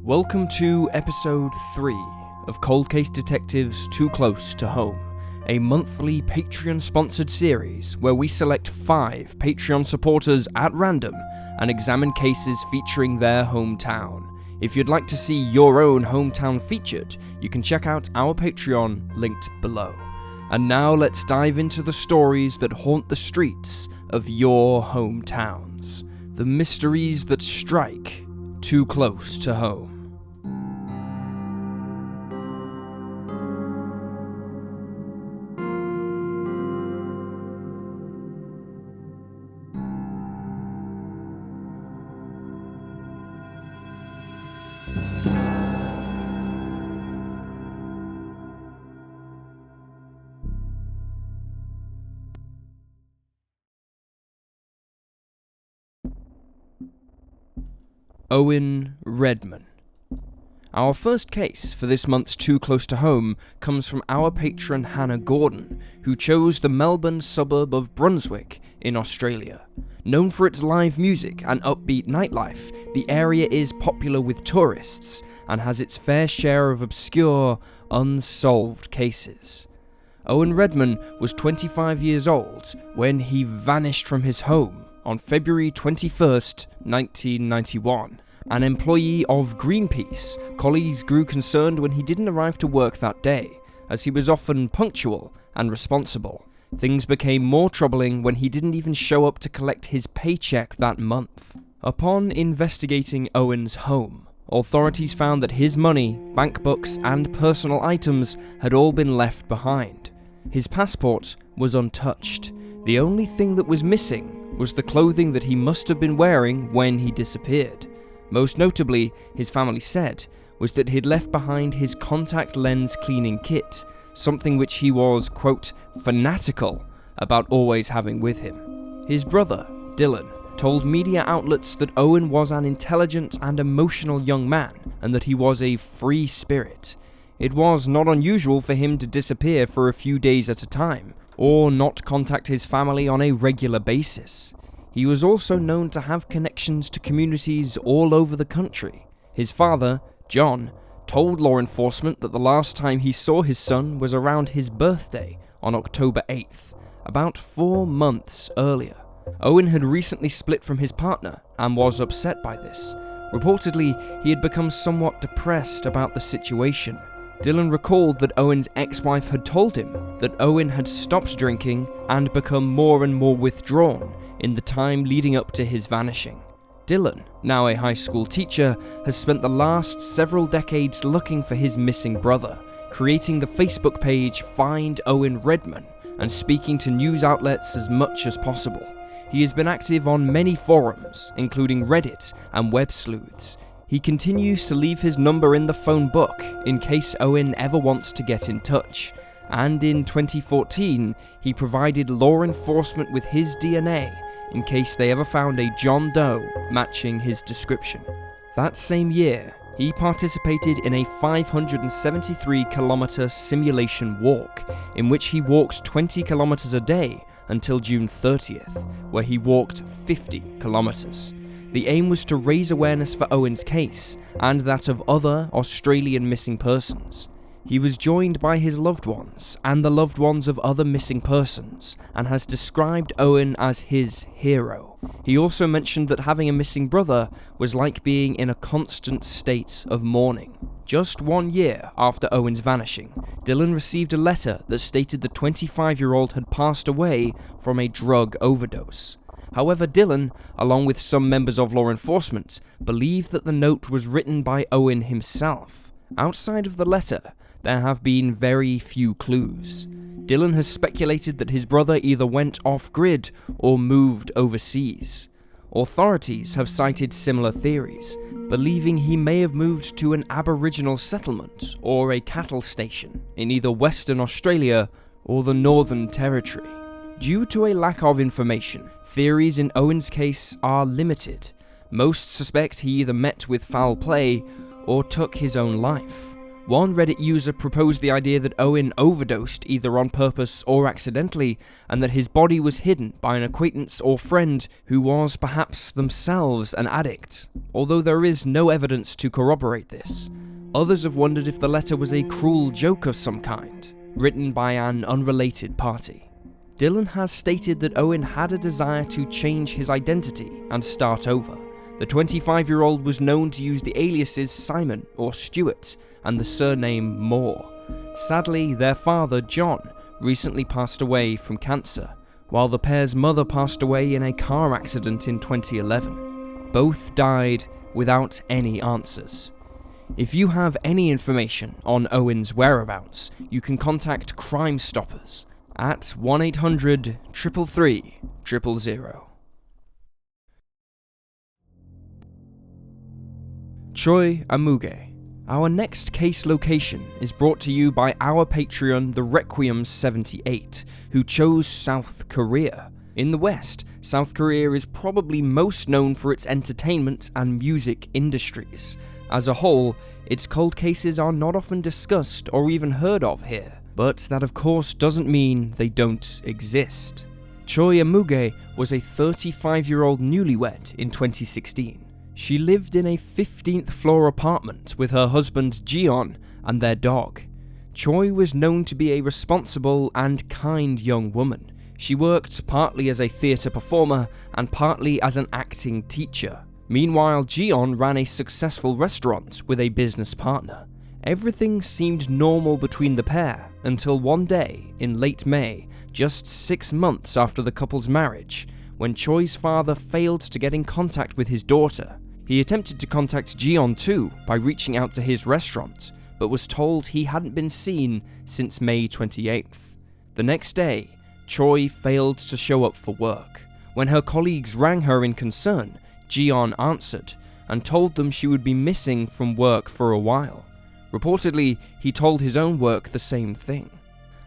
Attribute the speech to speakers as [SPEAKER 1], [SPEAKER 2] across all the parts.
[SPEAKER 1] Welcome to episode 3 of Cold Case Detectives Too Close to Home, a monthly Patreon-sponsored series where we select 5 Patreon supporters at random and examine cases featuring their hometown. If you'd like to see your own hometown featured, you can check out our Patreon linked below. And now let's dive into the stories that haunt the streets of your hometowns. The mysteries that strike too close to home. Owen Redman. Our first case for this month's Too Close to Home comes from our patron Hannah Gordon, who chose the Melbourne suburb of Brunswick in Australia. Known for its live music and upbeat nightlife, the area is popular with tourists and has its fair share of obscure, unsolved cases. Owen Redman was 25 years old when he vanished from his home on February 21st, 1991. An employee of Greenpeace, colleagues grew concerned when he didn't arrive to work that day, as he was often punctual and responsible. Things became more troubling when he didn't even show up to collect his paycheck that month. Upon investigating Owen's home, authorities found that his money, bank books, and personal items had all been left behind. His passport was untouched. The only thing that was missing was the clothing that he must have been wearing when he disappeared. Most notably, his family said, was that he'd left behind his contact lens cleaning kit, something which he was, quote, fanatical about always having with him. His brother, Dylan, told media outlets that Owen was an intelligent and emotional young man, and that he was a free spirit. It was not unusual for him to disappear for a few days at a time, or not contact his family on a regular basis. He was also known to have connections to communities all over the country. His father, John, told law enforcement that the last time he saw his son was around his birthday on October 8th, about 4 months earlier. Owen had recently split from his partner and was upset by this. Reportedly, he had become somewhat depressed about the situation. Dylan recalled that Owen's ex-wife had told him that Owen had stopped drinking and become more and more withdrawn in the time leading up to his vanishing. Dylan, now a high school teacher, has spent the last several decades looking for his missing brother, creating the Facebook page Find Owen Redman and speaking to news outlets as much as possible. He has been active on many forums, including Reddit and web sleuths. He continues to leave his number in the phone book in case Owen ever wants to get in touch, and in 2014 he provided law enforcement with his DNA in case they ever found a John Doe matching his description. That same year, he participated in a 573-kilometer simulation walk, in which he walked 20 kilometers a day until June 30th, where he walked 50 kilometers. The aim was to raise awareness for Owen's case and that of other Australian missing persons. He was joined by his loved ones and the loved ones of other missing persons and has described Owen as his hero. He also mentioned that having a missing brother was like being in a constant state of mourning. Just 1 year after Owen's vanishing, Dylan received a letter that stated the 25-year-old had passed away from a drug overdose. However, Dylan, along with some members of law enforcement, believe that the note was written by Owen himself. Outside of the letter, there have been very few clues. Dylan has speculated that his brother either went off-grid or moved overseas. Authorities have cited similar theories, believing he may have moved to an Aboriginal settlement or a cattle station in either Western Australia or the Northern Territory. Due to a lack of information, theories in Owen's case are limited. Most suspect he either met with foul play or took his own life. One Reddit user proposed the idea that Owen overdosed either on purpose or accidentally, and that his body was hidden by an acquaintance or friend who was perhaps themselves an addict, although there is no evidence to corroborate this. Others have wondered if the letter was a cruel joke of some kind, written by an unrelated party. Dylan has stated that Owen had a desire to change his identity and start over. The 25-year-old was known to use the aliases Simon or Stuart and the surname Moore. Sadly, their father, John, recently passed away from cancer, while the pair's mother passed away in a car accident in 2011. Both died without any answers. If you have any information on Owen's whereabouts, you can contact Crime Stoppers at 1-800-333-000. Choi Amugae. Our next case location is brought to you by our Patreon, the Requiem78, who chose South Korea. In the West, South Korea is probably most known for its entertainment and music industries. As a whole, its cold cases are not often discussed or even heard of here, but that of course doesn't mean they don't exist. Choi Amugae was a 35-year-old newlywed in 2016. She lived in a 15th floor apartment with her husband Jeon and their dog. Choi was known to be a responsible and kind young woman. She worked partly as a theatre performer and partly as an acting teacher. Meanwhile, Jeon ran a successful restaurant with a business partner. Everything seemed normal between the pair until one day in late May, just 6 months after the couple's marriage, when Choi's father failed to get in contact with his daughter. He attempted to contact Jeon too by reaching out to his restaurant, but was told he hadn't been seen since May 28th. The next day, Choi failed to show up for work. When her colleagues rang her in concern, Jeon answered and told them she would be missing from work for a while. Reportedly, he told his own work the same thing.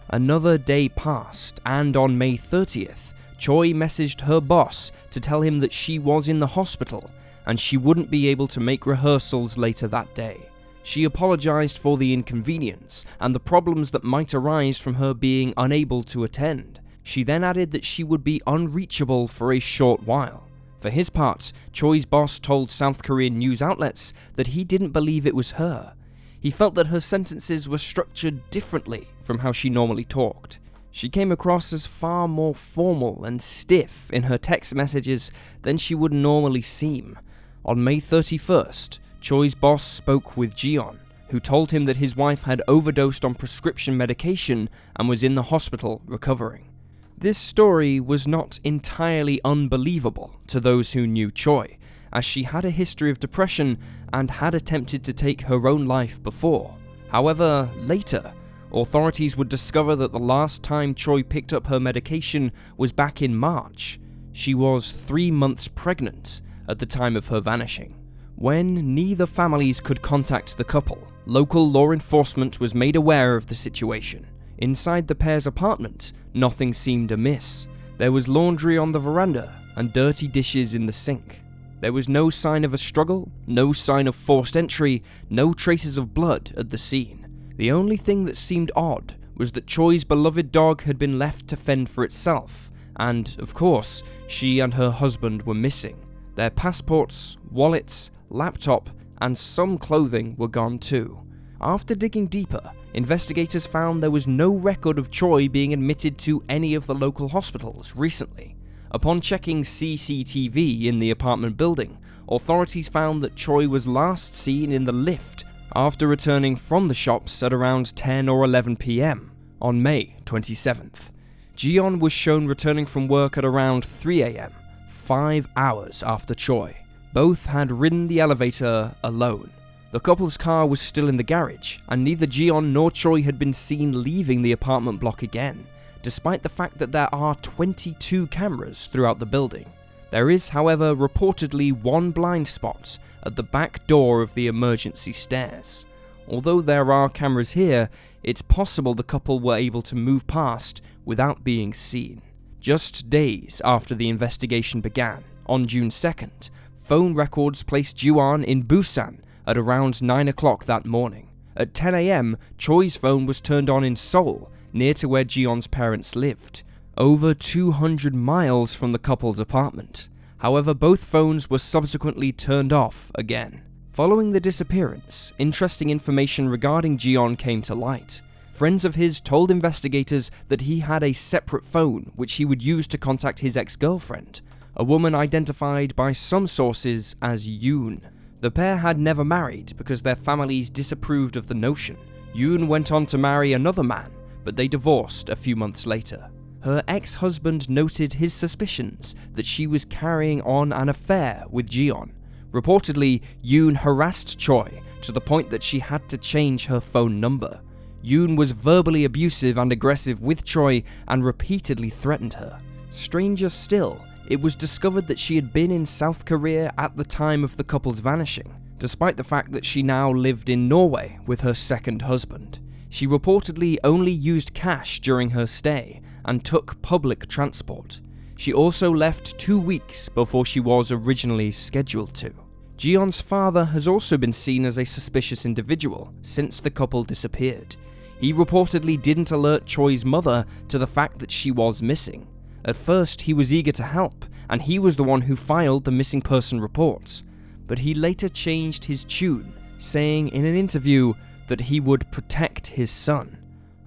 [SPEAKER 1] Another day passed, and on May 30th, Choi messaged her boss to tell him that she was in the hospital and she wouldn't be able to make rehearsals later that day. She apologized for the inconvenience and the problems that might arise from her being unable to attend. She then added that she would be unreachable for a short while. For his part, Choi's boss told South Korean news outlets that he didn't believe it was her. He felt that her sentences were structured differently from how she normally talked. She came across as far more formal and stiff in her text messages than she would normally seem. On May 31st, Choi's boss spoke with Jeon, who told him that his wife had overdosed on prescription medication and was in the hospital recovering. This story was not entirely unbelievable to those who knew Choi, as she had a history of depression and had attempted to take her own life before. However, later, authorities would discover that the last time Choi picked up her medication was back in March. She was 3 months pregnant at the time of her vanishing. When neither families could contact the couple, local law enforcement was made aware of the situation. Inside the pair's apartment, nothing seemed amiss. There was laundry on the veranda and dirty dishes in the sink. There was no sign of a struggle, no sign of forced entry, no traces of blood at the scene. The only thing that seemed odd was that Choi's beloved dog had been left to fend for itself, and, of course, she and her husband were missing. Their passports, wallets, laptop, and some clothing were gone too. After digging deeper, investigators found there was no record of Choi being admitted to any of the local hospitals recently. Upon checking CCTV in the apartment building, authorities found that Choi was last seen in the lift after returning from the shops at around 10 or 11 PM on May 27th. Jeon was shown returning from work at around 3 AM, 5 hours after Choi. Both had ridden the elevator alone. The couple's car was still in the garage, and neither Jeon nor Choi had been seen leaving the apartment block again, despite the fact that there are 22 cameras throughout the building. There is, however, reportedly one blind spot at the back door of the emergency stairs. Although there are cameras here, it's possible the couple were able to move past without being seen. Just days after the investigation began, on June 2nd, phone records placed Juan in Busan at around 9 o'clock that morning. At 10 AM, Choi's phone was turned on in Seoul, near to where Ji-yeon's parents lived, over 200 miles from the couple's apartment. However, both phones were subsequently turned off again. Following the disappearance, interesting information regarding Ji-yeon came to light. Friends of his told investigators that he had a separate phone which he would use to contact his ex-girlfriend, a woman identified by some sources as Yoon. The pair had never married because their families disapproved of the notion. Yoon went on to marry another man, but they divorced a few months later. Her ex-husband noted his suspicions that she was carrying on an affair with Ji-yeon. Reportedly, Yoon harassed Choi to the point that she had to change her phone number. Yoon was verbally abusive and aggressive with Choi and repeatedly threatened her. Stranger still, it was discovered that she had been in South Korea at the time of the couple's vanishing, despite the fact that she now lived in Norway with her second husband. She reportedly only used cash during her stay and took public transport. She also left 2 weeks before she was originally scheduled to. Ji-yeon's father has also been seen as a suspicious individual since the couple disappeared. He reportedly didn't alert Choi's mother to the fact that she was missing. At first, he was eager to help, and he was the one who filed the missing person reports. But he later changed his tune, saying in an interview that he would protect his son.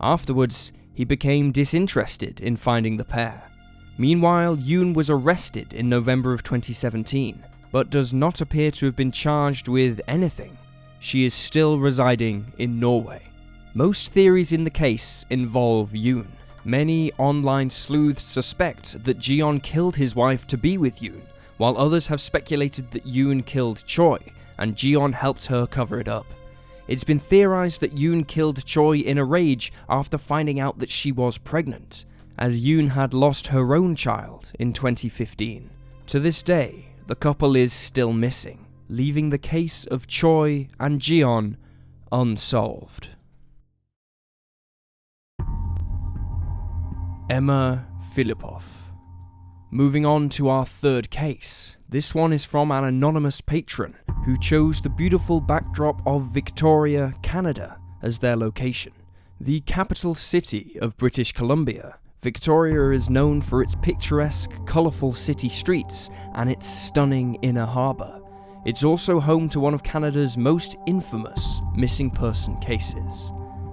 [SPEAKER 1] Afterwards, he became disinterested in finding the pair. Meanwhile, Yoon was arrested in November of 2017, but does not appear to have been charged with anything. She is still residing in Norway. Most theories in the case involve Yoon. Many online sleuths suspect that Ji-yeon killed his wife to be with Yoon, while others have speculated that Yoon killed Choi, and Ji-yeon helped her cover it up. It's been theorized that Yoon killed Choi in a rage after finding out that she was pregnant, as Yoon had lost her own child in 2015. To this day, the couple is still missing, leaving the case of Choi and Ji-yeon unsolved. Emma Fillipoff. Moving on to our third case. This one is from an anonymous patron who chose the beautiful backdrop of Victoria, Canada as their location. The capital city of British Columbia, Victoria is known for its picturesque, colourful city streets and its stunning inner harbour. It's also home to one of Canada's most infamous missing person cases.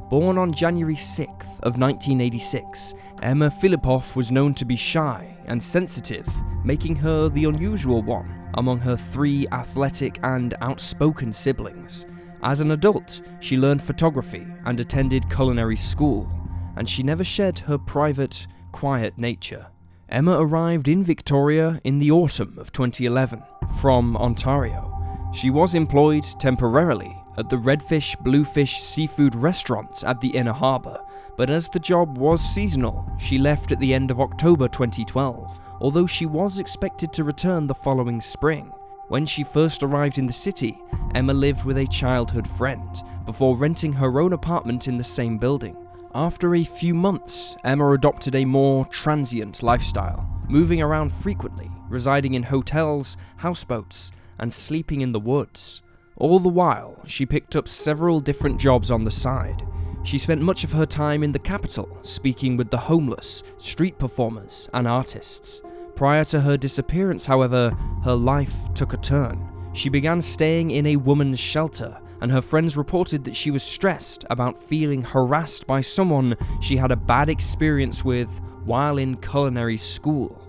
[SPEAKER 1] Born on January 6th of 1986, Emma Fillipoff was known to be shy and sensitive, making her the unusual one among her 3 athletic and outspoken siblings. As an adult, she learned photography and attended culinary school, and she never shed her private, quiet nature. Emma arrived in Victoria in the autumn of 2011 from Ontario. She was employed temporarily at the Redfish Bluefish seafood restaurant at the Inner Harbour, but as the job was seasonal, she left at the end of October 2012, although she was expected to return the following spring. When she first arrived in the city, Emma lived with a childhood friend, before renting her own apartment in the same building. After a few months, Emma adopted a more transient lifestyle, moving around frequently, residing in hotels, houseboats, and sleeping in the woods. All the while, she picked up several different jobs on the side. She spent much of her time in the capital, speaking with the homeless, street performers, and artists. Prior to her disappearance, however, her life took a turn. She began staying in a woman's shelter, and her friends reported that she was stressed about feeling harassed by someone she had a bad experience with while in culinary school.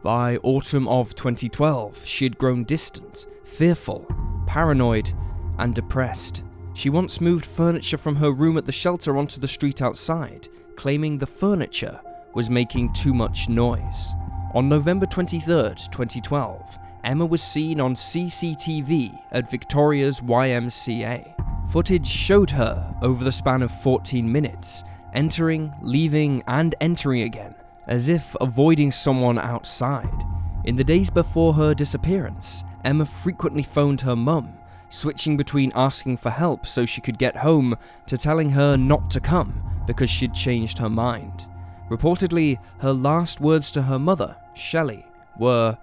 [SPEAKER 1] By autumn of 2012, she had grown distant, fearful, paranoid, and depressed. She once moved furniture from her room at the shelter onto the street outside, claiming the furniture was making too much noise. On November 23rd, 2012, Emma was seen on CCTV at Victoria's YMCA. Footage showed her, over the span of 14 minutes, entering, leaving, and entering again, as if avoiding someone outside. In the days before her disappearance, Emma frequently phoned her mum, switching between asking for help so she could get home to telling her not to come because she'd changed her mind. Reportedly, her last words to her mother, Shelley, were,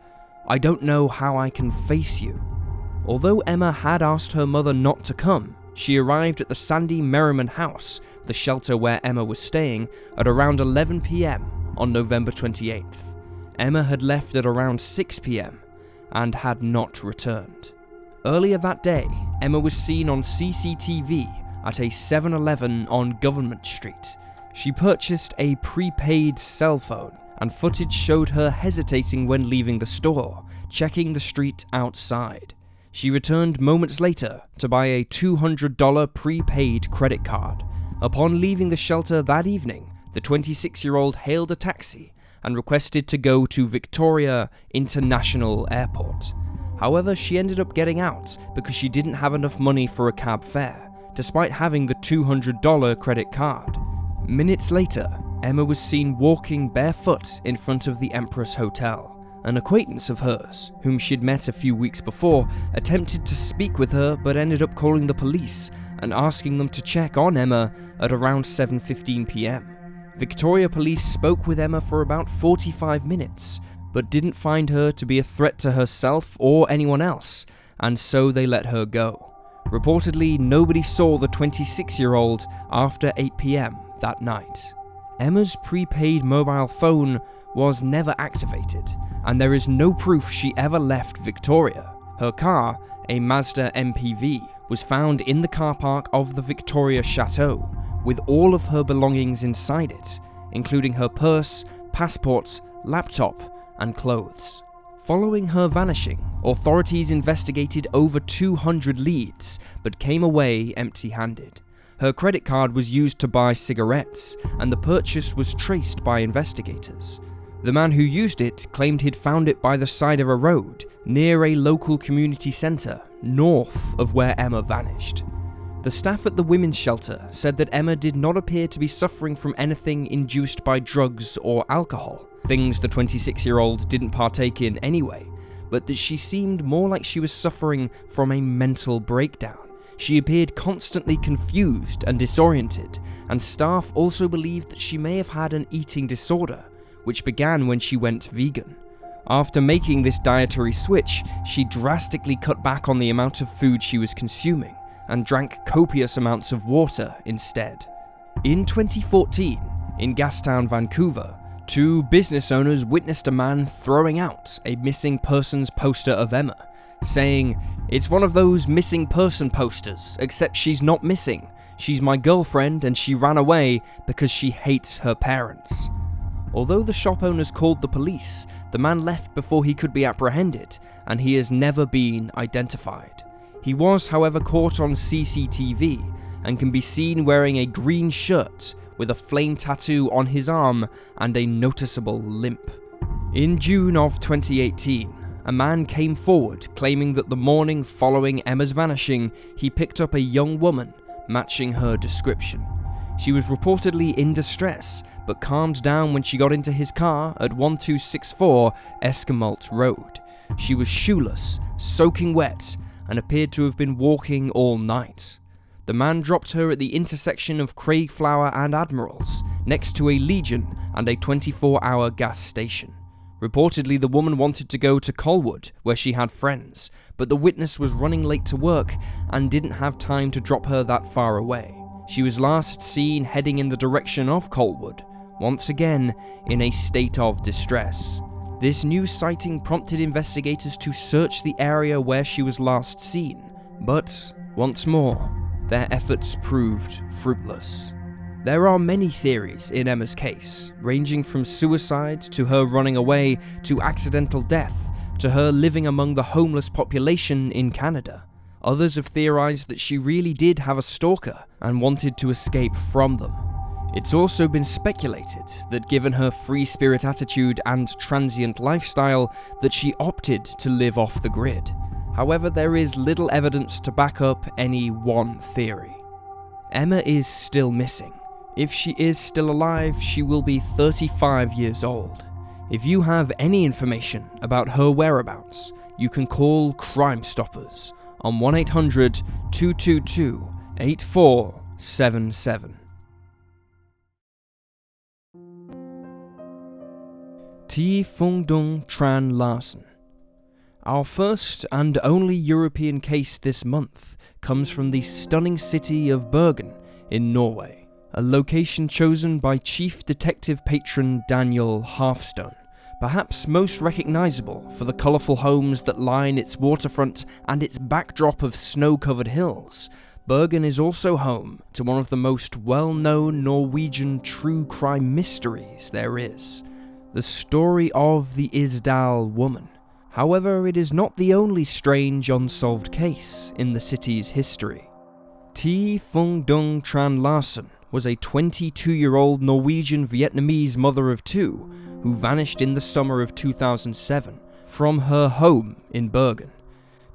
[SPEAKER 1] "I don't know how I can face you." Although Emma had asked her mother not to come, She arrived at the Sandy Merriman house, the shelter where Emma was staying, at around 11 p.m. on November 28th. Emma had left at around 6 p.m. and had not returned. Earlier that day, Emma was seen on CCTV at a 7-Eleven on Government Street. She purchased a prepaid cell phone, and footage showed her hesitating when leaving the store, checking the street outside. She returned moments later to buy a $200 prepaid credit card. Upon leaving the shelter that evening, the 26-year-old hailed a taxi and requested to go to Victoria International Airport. However, she ended up getting out because she didn't have enough money for a cab fare, despite having the $200 credit card. Minutes later, Emma was seen walking barefoot in front of the Empress Hotel. An acquaintance of hers, whom she'd met a few weeks before, attempted to speak with her but ended up calling the police and asking them to check on Emma at around 7:15 p.m. Victoria police spoke with Emma for about 45 minutes, but didn't find her to be a threat to herself or anyone else, and so they let her go. Reportedly, nobody saw the 26-year-old after 8 p.m. that night. Emma's prepaid mobile phone was never activated, and there is no proof she ever left Victoria. Her car, a Mazda MPV, was found in the car park of the Victoria Chateau, with all of her belongings inside it, including her purse, passport, laptop, and clothes. Following her vanishing, authorities investigated over 200 leads, but came away empty-handed. Her credit card was used to buy cigarettes, and the purchase was traced by investigators. The man who used it claimed he'd found it by the side of a road, near a local community centre, north of where Emma vanished. The staff at the women's shelter said that Emma did not appear to be suffering from anything induced by drugs or alcohol, things the 26-year-old didn't partake in anyway, but that she seemed more like she was suffering from a mental breakdown. She appeared constantly confused and disoriented, and staff also believed that she may have had an eating disorder, which began when she went vegan. After making this dietary switch, she drastically cut back on the amount of food she was consuming, and drank copious amounts of water instead. In 2014, in Gastown, Vancouver, two business owners witnessed a man throwing out a missing persons poster of Emma, saying, "It's one of those missing person posters, except she's not missing. She's my girlfriend and she ran away because she hates her parents." Although the shop owners called the police, the man left before he could be apprehended, and he has never been identified. He was, however, caught on CCTV and can be seen wearing a green shirt with a flame tattoo on his arm and a noticeable limp. In June of 2018, a man came forward claiming that the morning following Emma's vanishing, he picked up a young woman matching her description. She was reportedly in distress, but calmed down when she got into his car at 1264 Esquimalt Road. She was shoeless, soaking wet, and appeared to have been walking all night. The man dropped her at the intersection of Craigflower and Admirals, next to a Legion and a 24-hour gas station. Reportedly, the woman wanted to go to Colwood, where she had friends, but the witness was running late to work and didn't have time to drop her that far away. She was last seen heading in the direction of Colwood, once again in a state of distress. This new sighting prompted investigators to search the area where she was last seen, but, once more, their efforts proved fruitless. There are many theories in Emma's case, ranging from suicide to her running away to accidental death to her living among the homeless population in Canada. Others have theorized that she really did have a stalker and wanted to escape from them. It's also been speculated that given her free spirit attitude and transient lifestyle, that she opted to live off the grid. However, there is little evidence to back up any one theory. Emma is still missing. If she is still alive, she will be 35 years old. If you have any information about her whereabouts, you can call Crime Stoppers on 1-800-222-8477. Phuong Tran Larsen. Our first and only European case this month comes from the stunning city of Bergen in Norway, a location chosen by Chief Detective Patron Daniel Halfstone, perhaps most recognizable for the colourful homes that line its waterfront and its backdrop of snow-covered hills. Bergen is also home to one of the most well-known Norwegian true crime mysteries there is, the story of the Isdal woman. However, it is not the only strange unsolved case in the city's history. Phuong Dung Tran Larsen was a 22-year-old Norwegian Vietnamese mother of two who vanished in the summer of 2007 from her home in Bergen.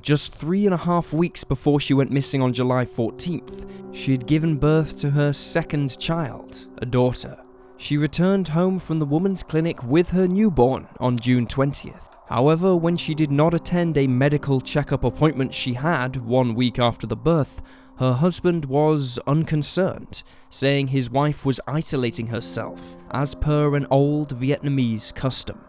[SPEAKER 1] Just 3.5 weeks before she went missing on July 14th, she had given birth to her second child, a daughter. She returned home from the woman's clinic with her newborn on June 20th. However, when she did not attend a medical checkup appointment she had 1 week after the birth, her husband was unconcerned, saying his wife was isolating herself, as per an old Vietnamese custom.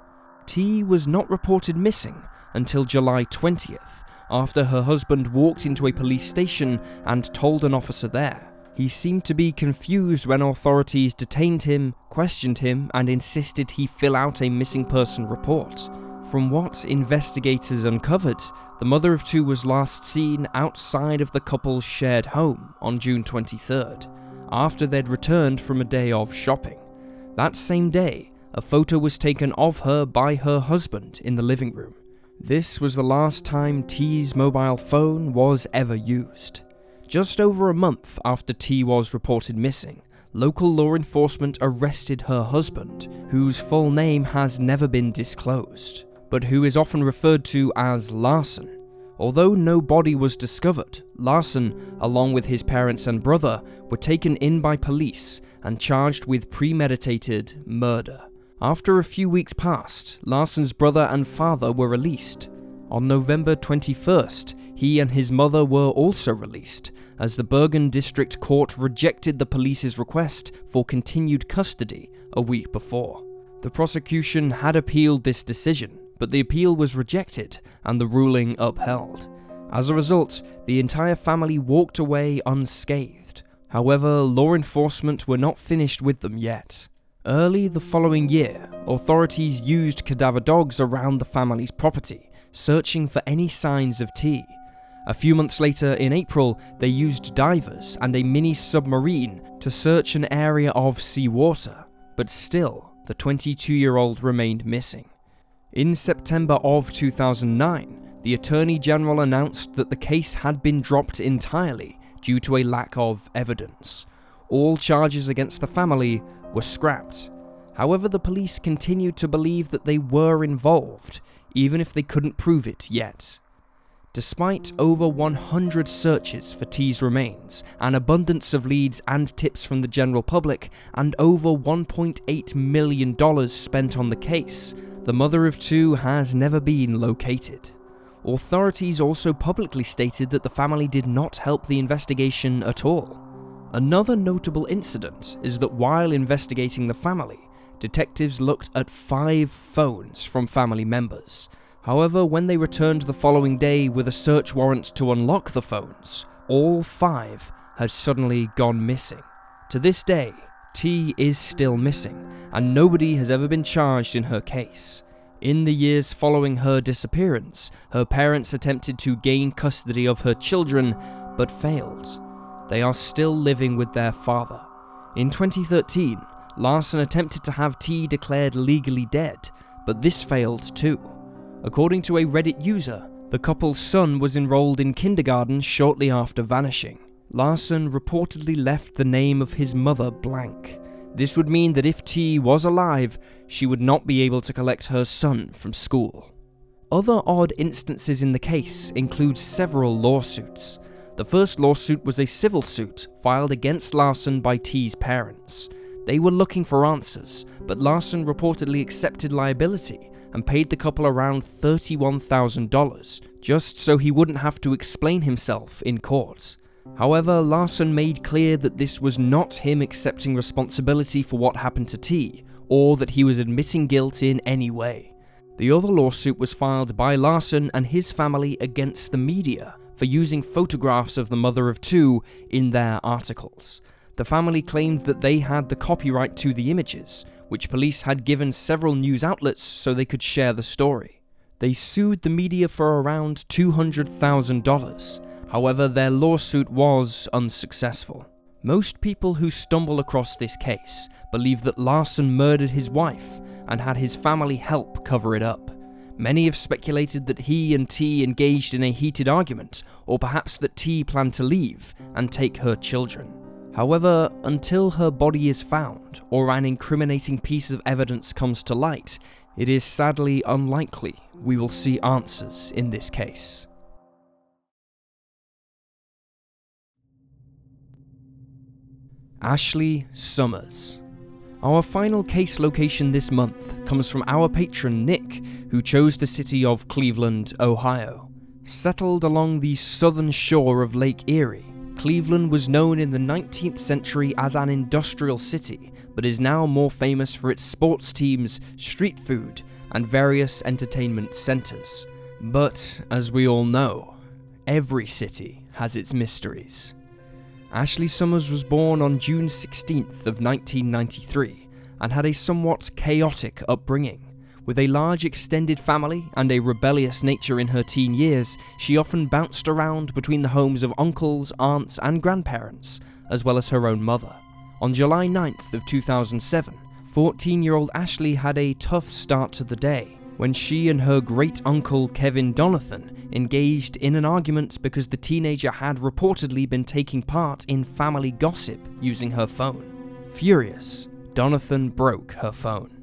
[SPEAKER 1] T was not reported missing until July 20th, after her husband walked into a police station and told an officer there. He seemed to be confused when authorities detained him, questioned him, and insisted he fill out a missing person report. From what investigators uncovered, the mother of two was last seen outside of the couple's shared home on June 23rd, after they'd returned from a day of shopping. That same day, a photo was taken of her by her husband in the living room. This was the last time T's mobile phone was ever used. Just over a month after T was reported missing, local law enforcement arrested her husband, whose full name has never been disclosed, but who is often referred to as Larsen. Although no body was discovered, Larsen, along with his parents and brother, were taken in by police and charged with premeditated murder. After a few weeks passed, Larsen's brother and father were released. On November 21st, he and his mother were also released, as the Bergen District Court rejected the police's request for continued custody a week before. The prosecution had appealed this decision, but the appeal was rejected and the ruling upheld. As a result, the entire family walked away unscathed. However, law enforcement were not finished with them yet. Early the following year, authorities used cadaver dogs around the family's property, searching for any signs of T. A few months later, in April, they used divers and a mini submarine to search an area of seawater, but still, the 22-year-old remained missing. In September of 2009, the Attorney General announced that the case had been dropped entirely due to a lack of evidence. All charges against the family were scrapped. However, the police continued to believe that they were involved, even if they couldn't prove it yet. Despite over 100 searches for T's remains, an abundance of leads and tips from the general public, and over $1.8 million spent on the case, the mother of two has never been located. Authorities also publicly stated that the family did not help the investigation at all. Another notable incident is that while investigating the family, detectives looked at 5 phones from family members. However, when they returned the following day with a search warrant to unlock the phones, all 5 had suddenly gone missing. To this day, T is still missing, and nobody has ever been charged in her case. In the years following her disappearance, her parents attempted to gain custody of her children, but failed. They are still living with their father. In 2013, Larsen attempted to have T declared legally dead, but this failed too. According to a Reddit user, the couple's son was enrolled in kindergarten shortly after vanishing. Larsen reportedly left the name of his mother blank. This would mean that if T was alive, she would not be able to collect her son from school. Other odd instances in the case include several lawsuits. The first lawsuit was a civil suit filed against Larsen by T's parents. They were looking for answers, but Larsen reportedly accepted liability and paid the couple around $31,000, just so he wouldn't have to explain himself in court. However, Larsen made clear that this was not him accepting responsibility for what happened to T, or that he was admitting guilt in any way. The other lawsuit was filed by Larsen and his family against the media for using photographs of the mother of two in their articles. The family claimed that they had the copyright to the images, which police had given several news outlets so they could share the story. They sued the media for around $200,000. However, their lawsuit was unsuccessful. Most people who stumble across this case believe that Larsen murdered his wife and had his family help cover it up. Many have speculated that he and T engaged in a heated argument, or perhaps that T planned to leave and take her children. However, until her body is found, or an incriminating piece of evidence comes to light, it is sadly unlikely we will see answers in this case. Ashley Summers. Our final case location this month comes from our patron Nick, who chose the city of Cleveland, Ohio. Settled along the southern shore of Lake Erie, Cleveland was known in the 19th century as an industrial city, but is now more famous for its sports teams, street food, and various entertainment centers. But, as we all know, every city has its mysteries. Ashley Summers was born on June 16th of 1993 and had a somewhat chaotic upbringing. With a large extended family and a rebellious nature in her teen years, she often bounced around between the homes of uncles, aunts, and grandparents, as well as her own mother. On July 9th of 2007, 14-year-old Ashley had a tough start to the day when she and her great-uncle Kevin Donathan engaged in an argument because the teenager had reportedly been taking part in family gossip using her phone. Furious, Donathan broke her phone.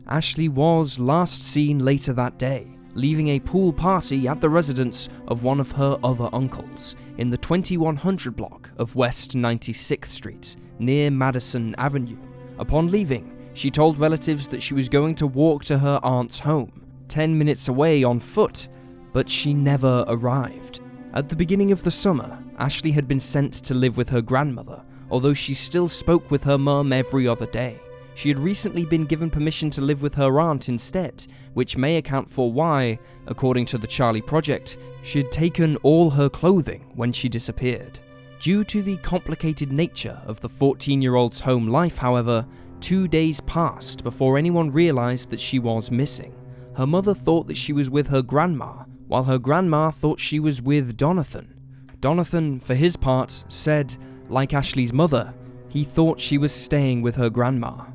[SPEAKER 1] Ashley was last seen later that day, leaving a pool party at the residence of one of her other uncles in the 2100 block of West 96th Street, near Madison Avenue. Upon leaving, she told relatives that she was going to walk to her aunt's home, 10 minutes away on foot, but she never arrived. At the beginning of the summer, Ashley had been sent to live with her grandmother, although she still spoke with her mum every other day. She had recently been given permission to live with her aunt instead, which may account for why, according to the Charlie Project, she had taken all her clothing when she disappeared. Due to the complicated nature of the 14-year-old's home life, however, 2 days passed before anyone realized that she was missing. Her mother thought that she was with her grandma, while her grandma thought she was with Donathan. Donathan, for his part, said, like Ashley's mother, he thought she was staying with her grandma.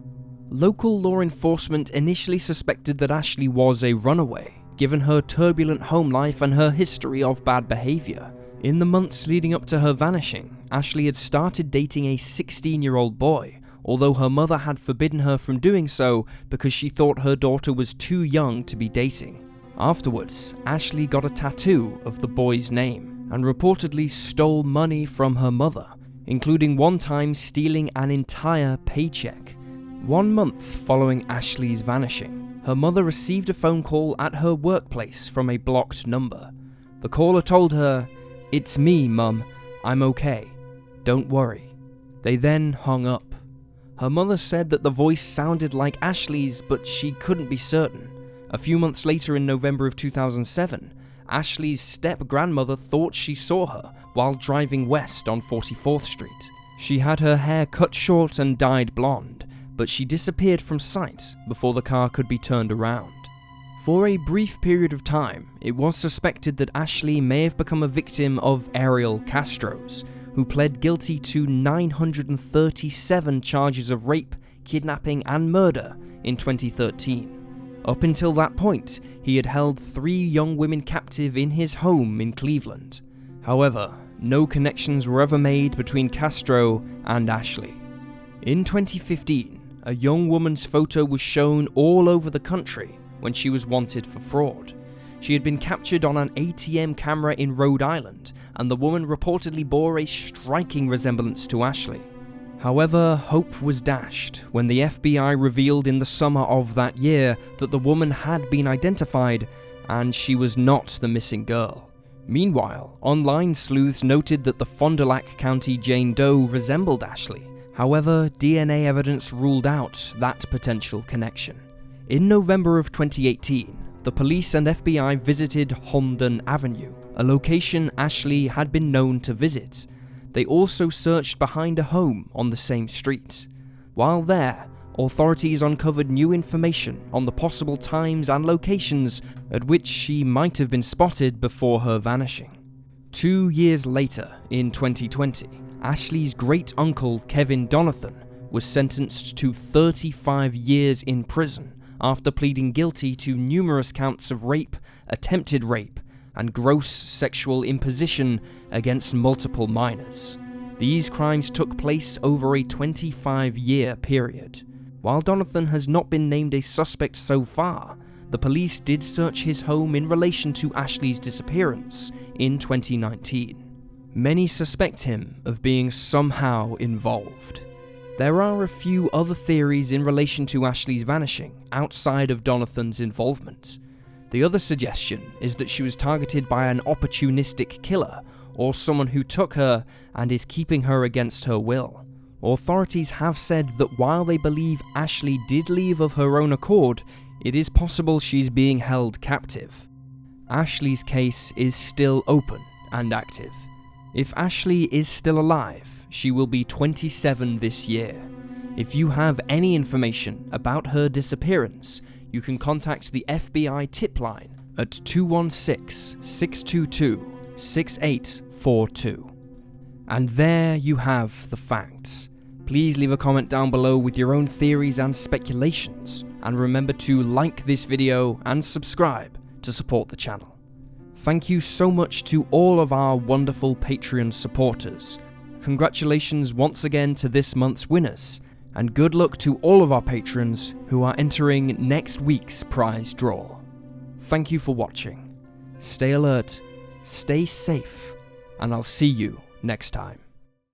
[SPEAKER 1] Local law enforcement initially suspected that Ashley was a runaway, given her turbulent home life and her history of bad behavior. In the months leading up to her vanishing, Ashley had started dating a 16-year-old boy, although her mother had forbidden her from doing so because she thought her daughter was too young to be dating. Afterwards, Ashley got a tattoo of the boy's name and reportedly stole money from her mother, including one time stealing an entire paycheck. 1 month following Ashley's vanishing, her mother received a phone call at her workplace from a blocked number. The caller told her, "It's me, Mum. I'm okay. Don't worry." They then hung up. Her mother said that the voice sounded like Ashley's, but she couldn't be certain. A few months later, in November of 2007, Ashley's step-grandmother thought she saw her while driving west on 44th Street. She had her hair cut short and dyed blonde, but she disappeared from sight before the car could be turned around. For a brief period of time, it was suspected that Ashley may have become a victim of Ariel Castro's, who pled guilty to 937 charges of rape, kidnapping, and murder in 2013. Up until that point, he had held 3 young women captive in his home in Cleveland. However, no connections were ever made between Castro and Ashley. In 2015, a young woman's photo was shown all over the country when she was wanted for fraud. She had been captured on an ATM camera in Rhode Island, and the woman reportedly bore a striking resemblance to Ashley. However, hope was dashed when the FBI revealed in the summer of that year that the woman had been identified, and she was not the missing girl. Meanwhile, online sleuths noted that the Fond du Lac County Jane Doe resembled Ashley. However, DNA evidence ruled out that potential connection. In November of 2018, the police and FBI visited Holmdon Avenue, a location Ashley had been known to visit. They also searched behind a home on the same street. While there, authorities uncovered new information on the possible times and locations at which she might have been spotted before her vanishing. 2 years later, in 2020, Ashley's great-uncle Kevin Donathan was sentenced to 35 years in prison after pleading guilty to numerous counts of rape, attempted rape, and gross sexual imposition against multiple minors. These crimes took place over a 25-year period. While Donathan has not been named a suspect so far, the police did search his home in relation to Ashley's disappearance in 2019. Many suspect him of being somehow involved. There are a few other theories in relation to Ashley's vanishing outside of Donathan's involvement. The other suggestion is that she was targeted by an opportunistic killer, or someone who took her and is keeping her against her will. Authorities have said that while they believe Ashley did leave of her own accord, it is possible she's being held captive. Ashley's case is still open and active. If Ashley is still alive, she will be 27 this year. If you have any information about her disappearance, you can contact the FBI tip line at 216-622-6842. And there you have the facts. Please leave a comment down below with your own theories and speculations, and remember to like this video and subscribe to support the channel. Thank you so much to all of our wonderful Patreon supporters. Congratulations once again to this month's winners, and good luck to all of our patrons who are entering next week's prize draw. Thank you for watching. Stay alert, stay safe, and I'll see you next time.